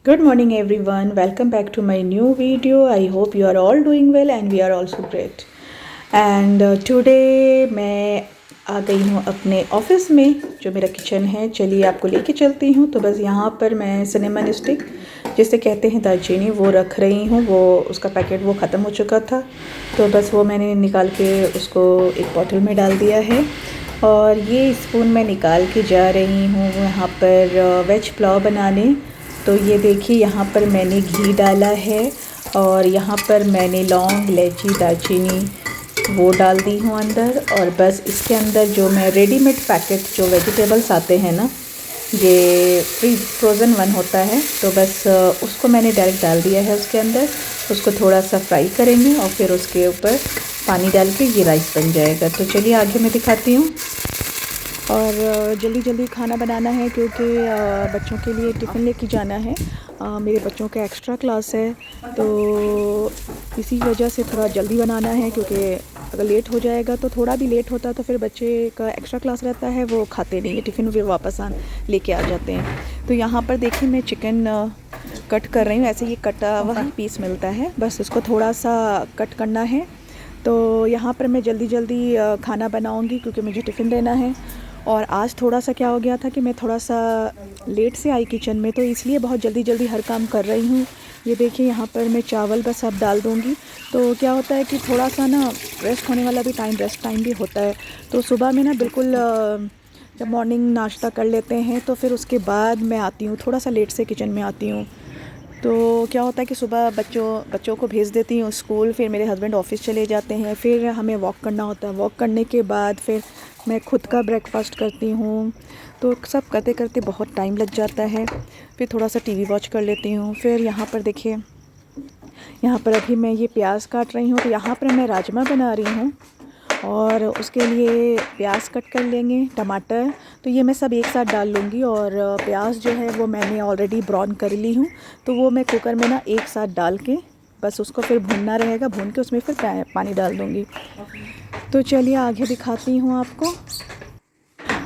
Good morning, everyone. Welcome back to my new video. I hope you are all doing well and we are also great. And today मैं आ गई हूँ अपने office में, जो मेरा kitchen है। चलिए आपको लेके चलती हूँ। तो बस यहाँ पर मैं सिनेमन स्टिक, जिसे कहते हैं दालचीनी, वो रख रही हूँ। वो उसका पैकेट वो ख़त्म हो चुका था, तो बस वो मैंने निकाल के उसको एक बॉटल में डाल दिया है। और ये स्पून मैं निकाल के जा रही हूँ यहाँ पर वेज पुलाव बनाने। तो ये देखिए, यहाँ पर मैंने घी डाला है और यहाँ पर मैंने लौंग, इलायची, दालचीनी वो डाल दी हूँ अंदर। और बस इसके अंदर जो मैं रेडीमेड पैकेट जो वेजिटेबल्स आते हैं ना, ये फ्रोज़न वन होता है, तो बस उसको मैंने डायरेक्ट डाल दिया है उसके अंदर। उसको थोड़ा सा फ्राई करेंगे और फिर उसके ऊपर पानी डाल के ये राइस बन जाएगा। तो चलिए आगे मैं दिखाती हूँ। और जल्दी जल्दी खाना बनाना है क्योंकि बच्चों के लिए टिफ़िन लेके जाना है। मेरे बच्चों का एक्स्ट्रा क्लास है, तो इसी वजह से थोड़ा जल्दी बनाना है, क्योंकि अगर लेट हो जाएगा तो थोड़ा भी लेट होता तो फिर बच्चे का एक्स्ट्रा क्लास रहता है, वो खाते नहीं है टिफ़िन, फिर वापस लेके आ जाते हैं। तो यहाँ पर देखिए मैं चिकन कट कर रही हूँ। ऐसे ये कटा हुआ ही पीस मिलता है, बस इसको थोड़ा सा कट करना है। तो यहाँ पर मैं जल्दी जल्दी खाना बनाऊँगी क्योंकि मुझे टिफ़िन देना है। और आज थोड़ा सा क्या हो गया था कि मैं थोड़ा सा लेट से आई किचन में, तो इसलिए बहुत जल्दी जल्दी हर काम कर रही हूँ। ये देखिए यहाँ पर मैं चावल बस अब डाल दूँगी। तो क्या होता है कि थोड़ा सा ना रेस्ट होने वाला भी टाइम, रेस्ट टाइम भी होता है। तो सुबह में ना बिल्कुल जब मॉर्निंग नाश्ता कर लेते हैं तो फिर उसके बाद मैं आती हूँ, थोड़ा सा लेट से किचन में आती हूँ। तो क्या होता है कि सुबह बच्चों को भेज देती हूँ स्कूल, फिर मेरे हस्बैंड ऑफिस चले जाते हैं, फिर हमें वॉक करना होता है। वॉक करने के बाद फिर मैं खुद का ब्रेकफास्ट करती हूँ। तो सब करते करते बहुत टाइम लग जाता है। फिर थोड़ा सा टीवी वॉच कर लेती हूँ। फिर यहाँ पर देखिए, यहाँ पर अभी मैं ये प्याज काट रही हूँ। तो यहाँ पर मैं राजमा बना रही हूँ और उसके लिए प्याज कट कर लेंगे, टमाटर, तो ये मैं सब एक साथ डाल लूँगी। और प्याज जो है वो मैंने ऑलरेडी ब्राउन कर ली हूँ, तो वो मैं कुकर में ना एक साथ डाल के बस उसको फिर भूनना रहेगा। भून के उसमें फिर पानी डाल दूँगी। तो चलिए आगे दिखाती हूँ आपको।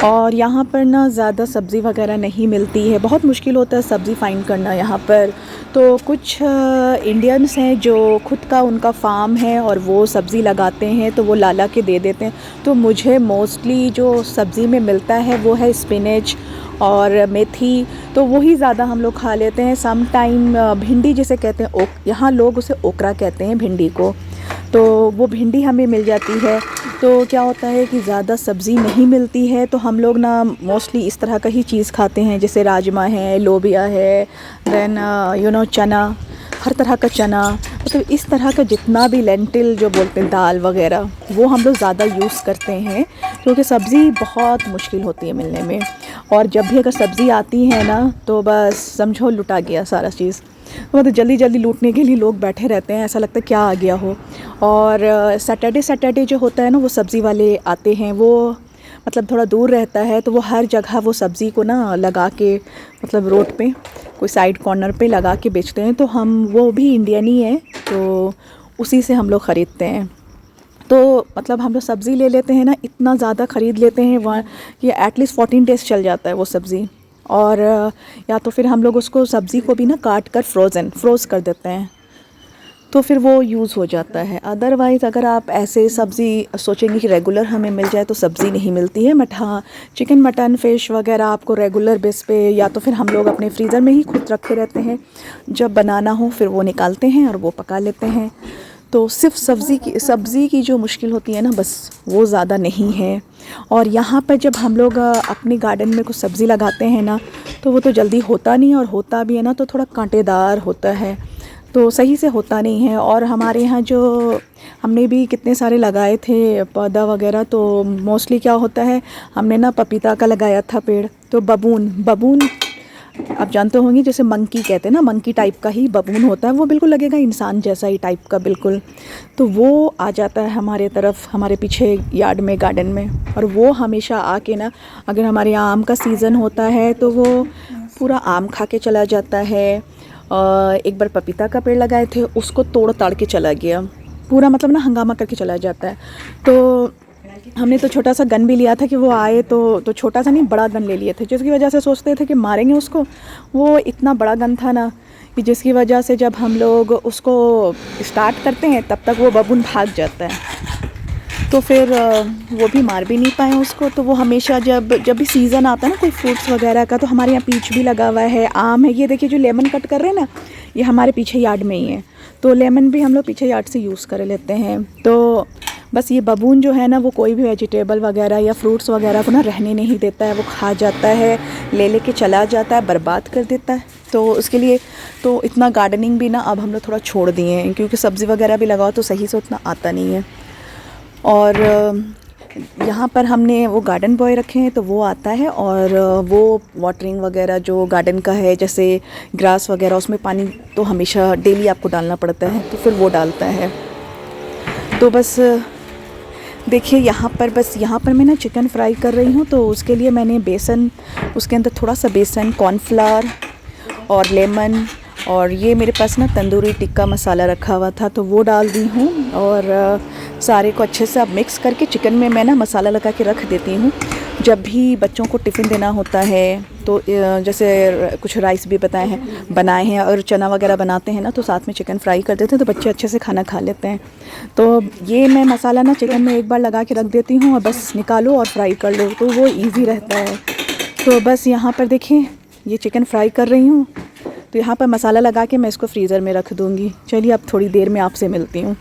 और यहाँ पर ना ज़्यादा सब्ज़ी वगैरह नहीं मिलती है, बहुत मुश्किल होता है सब्ज़ी फाइंड करना यहाँ पर। तो कुछ इंडियंस हैं जो खुद का उनका फार्म है और वो सब्ज़ी लगाते हैं, तो वो ला के दे देते हैं। तो मुझे मोस्टली जो सब्ज़ी में मिलता है वो है स्पिनच और मेथी, तो वही ज़्यादा हम लोग खा लेते हैं। सम टाइम भिंडी जिसे कहते हैं, यहाँ लोग उसे ओकरा कहते हैं भिंडी को, तो वो भिंडी हमें मिल जाती है। तो क्या होता है कि ज़्यादा सब्ज़ी नहीं मिलती है, तो हम लोग ना मोस्टली इस तरह का ही चीज़ खाते हैं, जैसे राजमा है, लोबिया है, देन चना, हर तरह का चना, मतलब इस तरह का जितना भी लेंटिल जो बोलते हैं, दाल वगैरह, वो हम लोग ज़्यादा यूज़ करते हैं, क्योंकि सब्ज़ी बहुत मुश्किल होती है मिलने में। और जब भी अगर सब्ज़ी आती है ना, तो बस समझो लुटा गया सारा चीज़। मतलब जल्दी जल्दी लूटने के लिए लोग बैठे रहते हैं, ऐसा लगता है क्या आ गया हो। और सैटरडे जो होता है ना, वो सब्ज़ी वाले आते हैं, वो मतलब थोड़ा दूर रहता है, तो वो हर जगह वो सब्ज़ी को ना लगा के, मतलब रोड पे कोई साइड कॉर्नर पे लगा के बेचते हैं। तो वो भी इंडियन ही है, तो उसी से हम लोग ख़रीदते हैं। तो मतलब हम लोग सब्ज़ी ले लेते हैं ना, इतना ज़्यादा ख़रीद लेते हैं वहाँ कि एटलीस्ट 14 डेज़ चल जाता है वो सब्ज़ी। और या तो फिर हम लोग उसको सब्ज़ी को भी ना काट कर फ्रोज़ कर देते हैं, तो फिर वो यूज़ हो जाता है। अदरवाइज़ अगर आप ऐसे सब्ज़ी सोचेंगे कि रेगुलर हमें मिल जाए, तो सब्ज़ी नहीं मिलती है। बट हाँ, चिकन, मटन, फ़िश वगैरह आपको रेगुलर बेस पे, या तो फिर हम लोग अपने फ्रीज़र में ही खुद रखे रहते हैं, जब बनाना हो फिर वो निकालते हैं और वो पका लेते हैं। तो सिर्फ सब्ज़ी की जो मुश्किल होती है ना, बस वो ज़्यादा नहीं है। और यहाँ पर जब हम लोग अपने गार्डन में कुछ सब्ज़ी लगाते हैं ना, तो वो तो जल्दी होता नहीं, और होता भी है ना तो थोड़ा कांटेदार होता है, तो सही से होता नहीं है। और हमारे यहाँ जो हमने भी कितने सारे लगाए थे पौधा वगैरह, तो मोस्टली क्या होता है, हमने ना पपीता का लगाया था पेड़, तो बबून आप जानते होंगे, जैसे मंकी कहते हैं ना, मंकी टाइप का ही बबून होता है, वो बिल्कुल लगेगा इंसान जैसा ही टाइप का बिल्कुल। तो वो आ जाता है हमारे तरफ, हमारे पीछे यार्ड में, गार्डन में। और वो हमेशा आके ना, अगर हमारे यहाँ आम का सीज़न होता है तो वो पूरा आम खा के चला जाता है। एक बार पपीता का पेड़ लगाए थे, उसको तोड़ ताड़ के चला गया पूरा, मतलब ना हंगामा करके चला जाता है। तो हमने तो छोटा सा गन भी लिया था कि वो आए तो छोटा सा नहीं, बड़ा गन ले लिए थे, जिसकी वजह से सोचते थे कि मारेंगे उसको। वो इतना बड़ा गन था ना कि जिसकी वजह से जब हम लोग उसको स्टार्ट करते हैं तब तक वो बबून भाग जाता है, तो फिर वो भी मार भी नहीं पाए उसको। तो वो हमेशा जब भी सीज़न आता है ना कोई फ्रूट्स वगैरह का, तो हमारे यहाँ पीच भी लगा हुआ है, आम है। ये देखिए जो लेमन कट कर रहे हैं ना, ये हमारे पीछे यार्ड में ही है, तो लेमन भी हम लोग पीछे यार्ड से यूज़ कर लेते हैं। तो बस ये बबून जो है ना, वो कोई भी वेजिटेबल वगैरह या फ्रूट्स वगैरह को ना रहने नहीं देता है, वो खा जाता है, ले के चला जाता है, बर्बाद कर देता है। तो उसके लिए तो इतना गार्डनिंग भी ना अब हम लोग थोड़ा छोड़ दिए हैं, क्योंकि सब्ज़ी वगैरह भी लगाओ तो सही से उतना आता नहीं है। और यहाँ पर हमने वो गार्डन बॉय रखे हैं, तो वो आता है और वो वाटरिंग वगैरह जो गार्डन का है, जैसे ग्रास वगैरह, उसमें पानी तो हमेशा डेली आपको डालना पड़ता है, तो फिर वो डालता है। तो बस देखिए यहाँ पर मैं ना चिकन फ्राई कर रही हूँ, तो उसके लिए मैंने बेसन, उसके अंदर थोड़ा सा बेसन, कॉर्नफ्लावर और लेमन, और ये मेरे पास ना तंदूरी टिक्का मसाला रखा हुआ था, तो वो डाल दी हूँ। और सारे को अच्छे से अब मिक्स करके चिकन में मैं ना मसाला लगा के रख देती हूँ। जब भी बच्चों को टिफ़िन देना होता है, तो जैसे कुछ राइस भी बनाए हैं और चना वगैरह बनाते हैं ना, तो साथ में चिकन फ्राई कर देते हैं, तो बच्चे अच्छे से खाना खा लेते हैं। तो ये मैं मसाला ना चिकन में एक बार लगा के रख देती हूँ, और बस निकालो और फ्राई कर लो, तो वो ईज़ी रहता है। तो बस यहाँ पर देखिए ये चिकन फ्राई कर रही हूँ, तो यहाँ पर मसाला लगा के मैं इसको फ्रीज़र में रख दूँगी। चलिए अब थोड़ी देर में आपसे मिलती हूँ।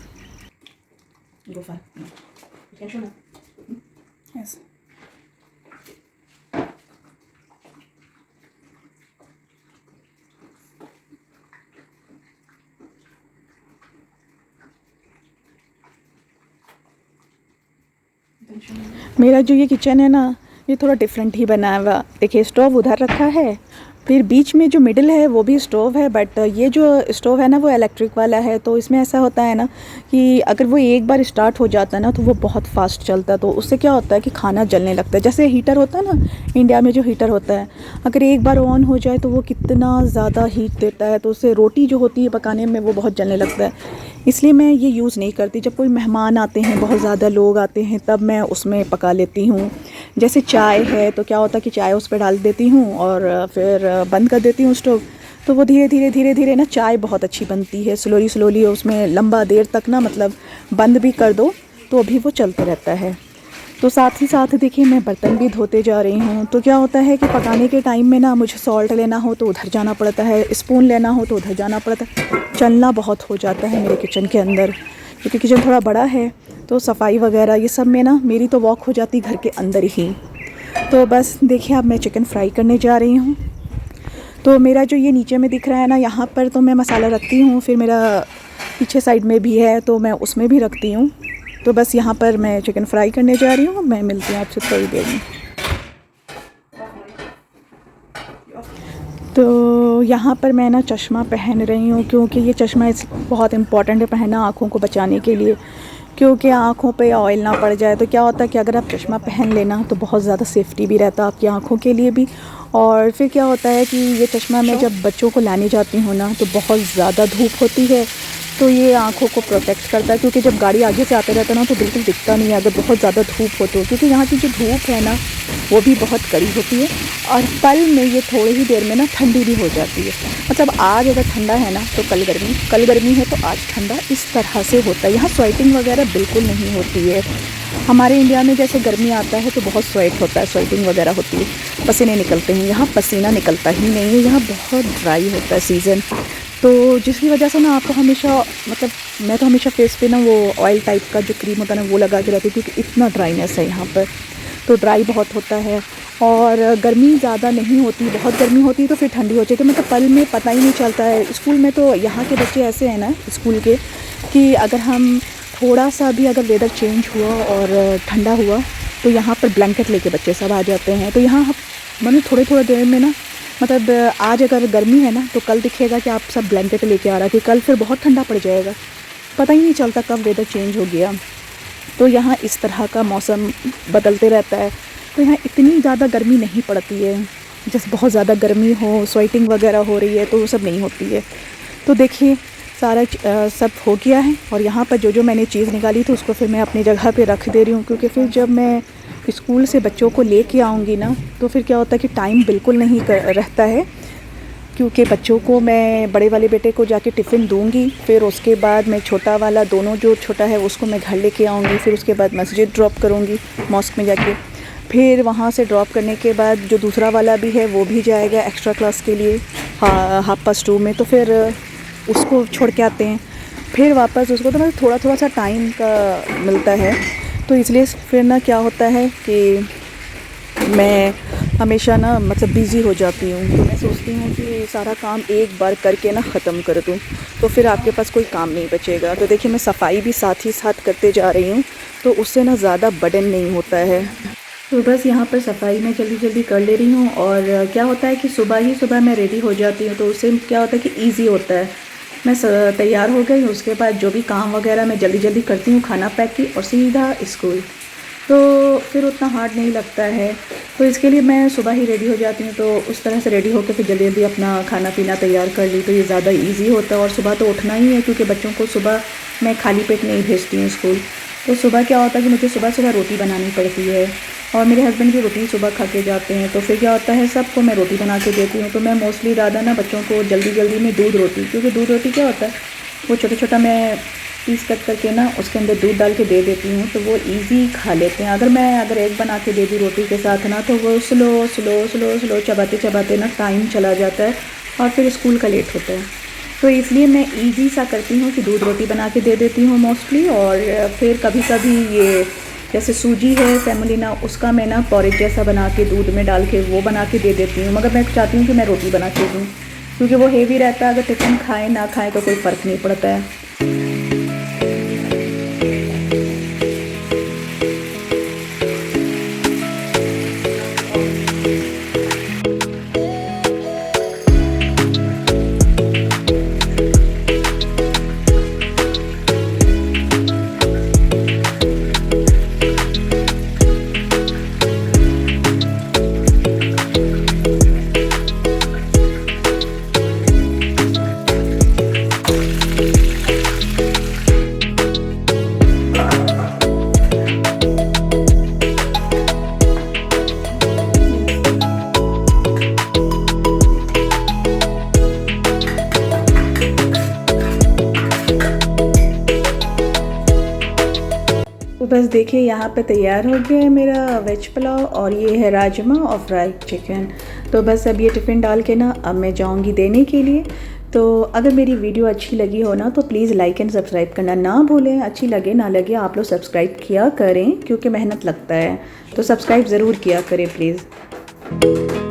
मेरा जो ये किचन है ना, ये थोड़ा डिफरेंट ही बनाया हुआ। देखिए स्टोव उधर रखा है, फिर बीच में जो मिडिल है वो भी स्टोव है, बट ये जो स्टोव है ना वो इलेक्ट्रिक वाला है। तो इसमें ऐसा होता है ना कि अगर वो एक बार स्टार्ट हो जाता है ना, तो वो बहुत फास्ट चलता है। तो उससे क्या होता है कि खाना जलने लगता है। जैसे हीटर होता है ना, इंडिया में जो हीटर होता है, अगर एक बार ऑन हो जाए तो वो कितना ज़्यादा हीट देता है, तो उससे रोटी जो होती है पकाने में वो बहुत जलने लगता है। इसलिए मैं ये यूज़ नहीं करती। जब कोई मेहमान आते हैं, बहुत ज़्यादा लोग आते हैं, तब मैं उसमें पका लेती हूँ। जैसे चाय है तो क्या होता है कि चाय उस पर डाल देती हूँ और फिर बंद कर देती हूँ स्टोव, तो वो धीरे धीरे ना चाय बहुत अच्छी बनती है। स्लोली उसमें लंबा देर तक ना, मतलब बंद भी कर दो तो अभी वो चलते रहता है। तो साथ ही साथ देखिए मैं बर्तन भी धोते जा रही हूँ। तो क्या होता है कि पकाने के टाइम में ना मुझे सॉल्ट लेना हो तो उधर जाना पड़ता है, स्पून लेना हो तो उधर जाना पड़ता है। चलना बहुत हो जाता है मेरे किचन के अंदर, क्योंकि किचन थोड़ा बड़ा है, तो सफाई वगैरह ये सब में ना मेरी तो वॉक हो जाती घर के अंदर ही। तो बस देखिए अब मैं चिकन फ्राई करने जा रही हूँ। तो मेरा जो ये नीचे में दिख रहा है ना, यहाँ पर तो मैं मसाला रखती हूँ, फिर मेरा पीछे साइड में भी है तो मैं उसमें भी रखती हूँ। तो बस यहाँ पर मैं चिकन फ्राई करने जा रही हूँ। मैं मिलती हूँ आपसे थोड़ी देर में। तो यहाँ पर मैं ना चश्मा पहन रही हूँ, क्योंकि ये चश्मा बहुत इम्पॉर्टेंट है पहनना आँखों को बचाने के लिए, क्योंकि आँखों पे ऑयल ना पड़ जाए। तो क्या होता है कि अगर आप चश्मा पहन लेना तो बहुत ज़्यादा सेफ्टी भी रहता है आपकी आँखों के लिए भी। और फिर क्या होता है कि ये चश्मा मैं जब बच्चों को लाने जाती हूँ ना, तो बहुत ज़्यादा धूप होती है, तो ये आँखों को प्रोटेक्ट करता है। क्योंकि जब गाड़ी आगे से आते रहता है ना, तो बिल्कुल दिखता नहीं है अगर बहुत ज़्यादा धूप हो तो, क्योंकि यहाँ की जो धूप है ना वो भी बहुत कड़ी होती है, और पल में ये थोड़ी ही देर में ना ठंडी भी हो जाती है। मतलब आज अगर ठंडा है ना तो कल गर्मी है तो आज ठंडा, इस तरह से होता है। यहाँ स्वेटिंग वगैरह बिल्कुल नहीं होती है। हमारे इंडिया में जैसे गर्मी आता है तो बहुत स्वेट होता है, स्वेटिंग वगैरह होती है, पसीने निकलते हैं। यहाँ पसीना निकलता ही नहीं है, यहाँ बहुत ड्राई होता है सीज़न। तो जिसकी वजह से ना आपको हमेशा, मतलब मैं तो हमेशा फेस पे ना वो ऑयल टाइप का जो क्रीम होता है ना वो लगा के रहती हूँ, क्योंकि इतना ड्राइनेस है यहाँ पर। तो ड्राई बहुत होता है, और गर्मी ज़्यादा नहीं होती, बहुत गर्मी होती है तो फिर ठंडी हो जाती है। तो मतलब पल में पता ही नहीं चलता है। स्कूल में तो यहाँ के बच्चे ऐसे हैं ना स्कूल के, कि अगर हम थोड़ा सा भी अगर वेदर चेंज हुआ और ठंडा हुआ तो यहाँ पर ब्लैंकेट लेके बच्चे सब आ जाते हैं। तो यहाँ मतलब थोड़े देर में ना, मतलब आज अगर गर्मी है ना तो कल दिखेगा कि आप सब ब्लैंकेट लेके आ रहा है, कि कल फिर बहुत ठंडा पड़ जाएगा, पता ही नहीं चलता कब वेदर चेंज हो गया। तो यहाँ इस तरह का मौसम बदलते रहता है। तो यहाँ इतनी ज़्यादा गर्मी नहीं पड़ती है, जैसे बहुत ज़्यादा गर्मी हो, स्वेटिंग वगैरह हो रही है, तो वो सब नहीं होती है। तो देखिए सारा सब हो गया है, और यहाँ पर जो मैंने चीज़ निकाली थी उसको फिर मैं अपनी जगह पे रख दे रही हूँ, क्योंकि फिर जब मैं स्कूल से बच्चों को लेके आऊँगी ना, तो फिर क्या होता है कि टाइम बिल्कुल नहीं रहता है। क्योंकि बच्चों को मैं बड़े वाले बेटे को जाके टिफ़िन दूंगी, फिर उसके बाद मैं छोटा वाला दोनों जो छोटा है उसको मैं घर लेके आऊँगी, फिर उसके बाद मस्जिद ड्रॉप करूँगी मॉस्क में जाके, फिर वहाँ से ड्रॉप करने के बाद जो दूसरा वाला भी है वो भी जाएगा एक्स्ट्रा क्लास के लिए 2:30 में, तो फिर उसको छोड़ के आते हैं, फिर वापस उसको तो मतलब थोड़ा थोड़ा सा टाइम का मिलता है, तो इसलिए फिर ना क्या होता है कि मैं हमेशा ना मतलब बिज़ी हो जाती हूँ। तो मैं सोचती हूँ कि सारा काम एक बार करके ना ख़त्म कर दूँ, तो फिर आपके पास कोई काम नहीं बचेगा। तो देखिए मैं सफाई भी साथ ही साथ करते जा रही हूँ, तो उससे ना ज़्यादा बर्डन नहीं होता है। तो बस यहाँ पर सफाई मैं जल्दी जल्दी कर ले रही हूँ, और क्या होता है कि सुबह मैं रेडी हो जाती हूँ, तो उससे क्या होता है कि ईज़ी होता है। मैं तैयार हो गई, उसके बाद जो भी काम वगैरह मैं जल्दी जल्दी करती हूँ, खाना पैक की और सीधा स्कूल, तो फिर उतना हार्ड नहीं लगता है। तो इसके लिए मैं सुबह ही रेडी हो जाती हूँ, तो उस तरह से रेडी होकर फिर जल्दी जल्दी अपना खाना पीना तैयार कर ली, तो ये ज़्यादा इजी होता है। और सुबह तो उठना ही है, क्योंकि बच्चों को सुबह मैं खाली पेट नहीं भेजती हूँ स्कूल। तो सुबह क्या होता है कि मुझे सुबह सुबह रोटी बनानी पड़ती है, और मेरे हस्बैंड भी रोटी सुबह खा के जाते हैं, तो फिर क्या होता है सबको मैं रोटी बना के देती हूँ। तो मैं मोस्टली ज़्यादा ना बच्चों को जल्दी जल्दी में दूध रोटी, क्योंकि दूध रोटी क्या होता है वो छोटा छोटा मैं पीस कट करके ना उसके अंदर दूध डाल के दे देती हूँ, तो वो इजी खा लेते हैं। अगर एग बना के दे दी रोटी के साथ ना, तो वो स्लो स्लो स्लो स्लो चबाते चबाते ना टाइम चला जाता है, और फिर स्कूल का लेट होता है। तो इसलिए मैं इजी सा करती हूँ कि दूध रोटी बना के दे देती हूँ मोस्टली, और फिर कभी कभी ये जैसे सूजी है सेमोलिना, उसका मैं ना पॉरेज जैसा बना के दूध में डाल के वो बना के दे देती हूँ। मगर मैं चाहती हूँ कि मैं रोटी बना के दूँ, क्योंकि वो हेवी रहता है, अगर टिफ़िन खाए ना खाए तो कोई फ़र्क नहीं पड़ता है। तो बस देखिए यहाँ पे तैयार हो गया है मेरा वेज पुलाव, और ये है राजमा और फ्राइड चिकन। तो बस अब ये टिफ़िन डाल के ना अब मैं जाऊँगी देने के लिए। तो अगर मेरी वीडियो अच्छी लगी हो ना, तो प्लीज़ लाइक एंड सब्सक्राइब करना ना भूलें। अच्छी लगे ना लगे आप लोग सब्सक्राइब किया करें, क्योंकि मेहनत लगता है, तो सब्सक्राइब ज़रूर किया करें प्लीज़।